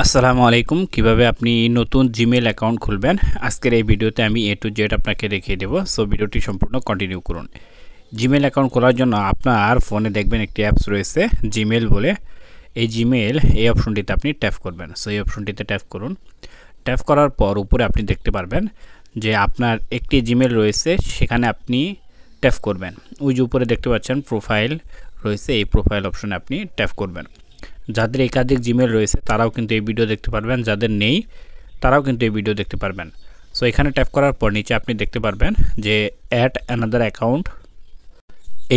আসসালামু আলাইকুম। কিভাবে আপনি নতুন জিমেল অ্যাকাউন্ট খুলবেন আজকের এই ভিডিওতে আমি A to Z আপনাকে দেখিয়ে দেব। সো ভিডিওটি সম্পূর্ণ কন্টিনিউ করুন। জিমেল অ্যাকাউন্ট খোলার জন্য আপনার ফোনে দেখবেন একটি অ্যাপস রয়েছে জিমেল বলে। এই জিমেল এই অপশনটিতে আপনি ট্যাপ করবেন। সো এই অপশনটিতে ট্যাপ করুন। ট্যাপ করার পর উপরে আপনি দেখতে পারবেন যে আপনার একটি জিমেল রয়েছে, সেখানে আপনি ট্যাপ করবেন। ওই যে উপরে দেখতে পাচ্ছেন প্রোফাইল রয়েছে, এই প্রোফাইল অপশনে আপনি ট্যাপ করবেন। যাদের একাধিক জিমেল রয়েছে তারাও কিন্তু এই ভিডিও দেখতে পারবেন, যাদের নেই তারাও কিন্তু এই ভিডিও দেখতে পারবেন। সো এখানে ট্যাপ করার পর নিচে আপনি দেখতে পারবেন যে অ্যাড অ্যানাদার অ্যাকাউন্ট।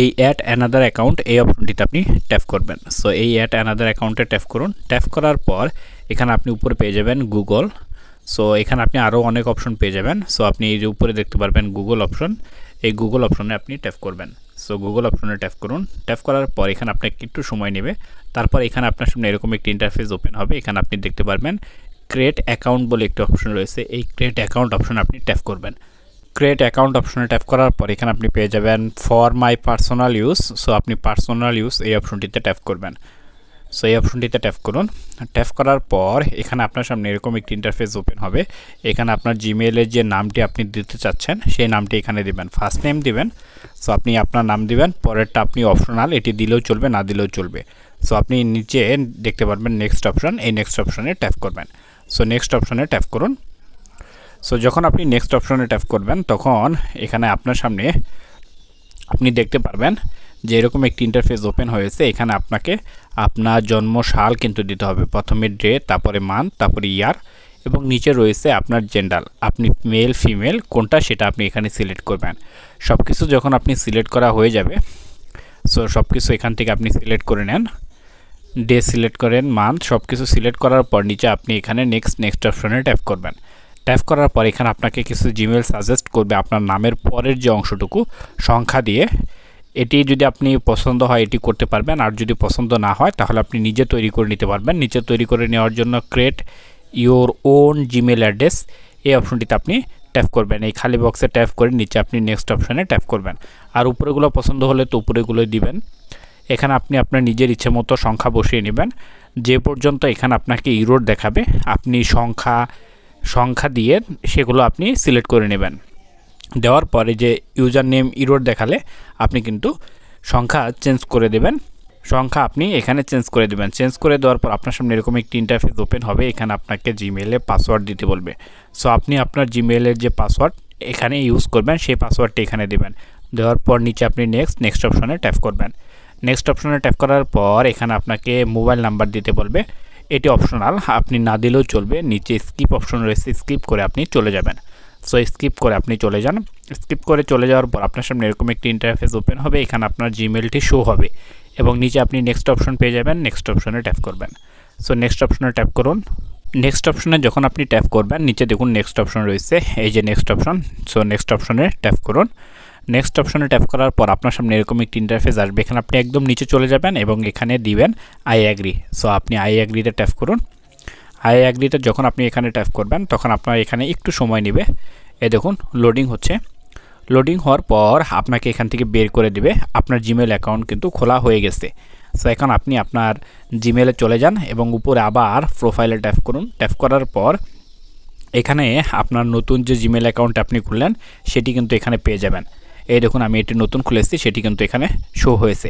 এই অ্যাড অ্যানাদার অ্যাকাউন্ট এই অপশনটিতে আপনি ট্যাপ করবেন। সো এই অ্যাড অ্যানাদার অ্যাকাউন্টে ট্যাপ করুন। ট্যাপ করার পর এখানে আপনি উপরে পেয়ে যাবেন গুগল। সো এখানে আপনি আরও অনেক অপশন পেয়ে যাবেন। সো আপনি এই যে উপরে দেখতে পারবেন গুগল অপশন, এই গুগল অপশনে আপনি ট্যাপ করবেন। সো গুগল অপশনে ট্যাপ করুন। ট্যাপ করার পর এখানে আপনাকে একটু সময় নেবে। তারপর এখানে আপনার সামনে এরকম একটি ইন্টারফেস ওপেন হবে। এখানে আপনি দেখতে পারবেন ক্রিয়েট অ্যাকাউন্ট বলে একটি অপশন রয়েছে। এই ক্রিয়েট অ্যাকাউন্ট অপশনে আপনি ট্যাপ করবেন। ক্রিয়েট অ্যাকাউন্ট অপশনে ট্যাপ করার পর এখানে আপনি পেয়ে যাবেন for my personal use. So আপনি পার্সোনাল ইউজ এই অপশনটিতে ট্যাপ করবেন। সো এই অপশনটিতে ট্যাপ করুন। ট্যাপ করার পর এখানে আপনার সামনে এরকম একটি ইন্টারফেস ওপেন হবে। এখানে আপনার জিমেইলের যে নামটি আপনি দিতে চাচ্ছেন সেই নামটি এখানে দিবেন। ফার্স্ট নেম দিবেন। সো আপনি আপনার নাম দিবেন, পরেরটা আপনি অপশনাল, এটি দিলেও চলবে না দিলেও চলবে। সো আপনি নিচে দেখতে পারবেন নেক্সট অপশন, এই নেক্সট অপশনে ট্যাপ করবেন। সো নেক্সট অপশনে ট্যাপ করুন। সো যখন আপনি নেক্সট অপশনে ট্যাপ করবেন তখন এখানে আপনার সামনে আপনি দেখতে পারবেন যে এরকম একটি ইন্টারফেস ওপেন হয়েছে। এখানে আপনাকে আপনার জন্ম সাল কিন্তু দিতে হবে, প্রথমে ডে, তারপরে মান্থ, তারপরে ইয়ার, এবং নিচে রয়েছে আপনার জেন্ডার, আপনি মেল ফিমেল কোনটা সেটা আপনি এখানে সিলেক্ট করবেন। সব কিছু যখন আপনি সিলেক্ট করা হয়ে যাবে, সো সব কিছু এখান থেকে আপনি সিলেক্ট করে নেন, ডে সিলেক্ট করেন, মান্থ, সব কিছু সিলেক্ট করার পর নিচে আপনি এখানে নেক্সট অপশনে ট্যাপ করবেন। ট্যাপ করার পর এখানে আপনাকে কিছু জিমেল সাজেস্ট করবে আপনার নামের পরের যে অংশটুকু সংখ্যা দিয়ে। এটি যদি আপনি পছন্দ হয় এটি করতে পারবেন, আর যদি পছন্দ না হয় তাহলে আপনি নিজে তৈরি করে নিতে পারবেন। নিচে তৈরি করে নেওয়ার জন্য create your own Gmail address এই অপশনটিতে আপনি ট্যাপ করবেন। এই খালি বক্সে ট্যাপ করে নিচে আপনি নেক্সট অপশনে ট্যাপ করবেন। আর উপরেগুলো পছন্দ হলে তো উপরেগুলোই দিবেন। এখানে আপনি আপনার নিজের ইচ্ছে মতো সংখ্যা বসিয়ে নেবেন। যে পর্যন্ত এখানে আপনাকে ইরোর দেখাবে আপনি সংখ্যা দিয়ে সেগুলো আপনি সিলেক্ট করে নেবেন। দেওয়ার পরে যে ইউজার নেম ইরোর দেখালে আপনি কিন্তু সংখ্যা চেঞ্জ করে দেবেন। সংখ্যা আপনি এখানে চেঞ্জ করে দেবেন। চেঞ্জ করে দেওয়ার পর আপনার সামনে এরকম একটি ইন্টারফেস ওপেন হবে। এখানে আপনাকে জিমেইলে পাসওয়ার্ড দিতে বলবে। সো আপনি আপনার জিমেইলের যে পাসওয়ার্ড এখানে ইউজ করবেন সেই পাসওয়ার্ডটি এখানে দেবেন। দেওয়ার পর নিচে আপনি নেক্সট অপশনে ট্যাপ করবেন। নেক্সট অপশনে ট্যাপ করার পর এখানে আপনাকে মোবাইল নাম্বার দিতে বলবে। এটি অপশনাল, আপনি না দিলেও চলবে। নিচে স্কিপ অপশন রয়েছে, স্কিপ করে আপনি চলে যাবেন। সো স্কিপ করে আপনি চলে যান। স্কিপ করে চলে যাওয়ার পর আপনার সামনে এরকম একটি ইন্টারফেস ওপেন হবে। এখানে আপনার জিমেলটি শো হবে এবং নিচে আপনি নেক্সট অপশন পেয়ে যাবেন। নেক্সট অপশনে ট্যাপ করবেন। সো নেক্সট অপশনে ট্যাপ করুন। নেক্সট অপশনে যখন আপনি ট্যাপ করবেন নিচে দেখুন নেক্সট অপশন রয়েছে, এই যে নেক্সট অপশন। সো নেক্সট অপশনে ট্যাপ করুন। নেক্সট অপশনে ট্যাপ করার পর আপনার সামনে এরকম একটি ইন্টারফেস আসবে। এখানে আপনি একদম নিচে চলে যাবেন এবং এখানে দিবেন আই অ্যাগ্রি। সো আপনি আই অ্যাগ্রিতে ট্যাপ করুন। আই অ্যাগ্রিতে যখন আপনি এখানে ট্যাপ করবেন তখন আপনার এখানে একটু সময় নেবে। এই দেখুন লোডিং হচ্ছে। লোডিং হওয়ার পর আপনাকে এখান থেকে বের করে দেবে। আপনার জিমেল অ্যাকাউন্ট কিন্তু খোলা হয়ে গেছে। সো এখন আপনি আপনার জিমেলে চলে যান এবং উপরে আবার প্রোফাইলে ট্যাপ করুন। ট্যাপ করার পর এখানে আপনার নতুন যে জিমেল অ্যাকাউন্ট আপনি খুললেন সেটি কিন্তু এখানে পেয়ে যাবেন। এই দেখুন আমি এটি নতুন খুলেছি, সেটি কিন্তু এখানে শো হয়েছে।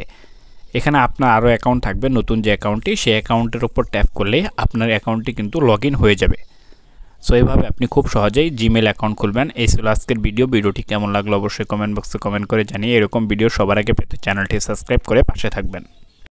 এখানে আপনার আরও অ্যাকাউন্ট থাকবে, নতুন যে অ্যাকাউন্টটি সেই অ্যাকাউন্টের উপর ট্যাপ করলে আপনার অ্যাকাউন্টটি কিন্তু লগ ইন হয়ে যাবে। সো এইভাবে আপনি খুব সহজেই জিমেল অ্যাকাউন্ট খুলবেন। এই ছিল আজকের ভিডিওটি কেমন লাগলো অবশ্যই কমেন্ট বক্সে কমেন্ট করে জানিয়ে এরকম ভিডিও সবার আগে পেতে চ্যানেলটি সাবস্ক্রাইব করে পাশে থাকবেন।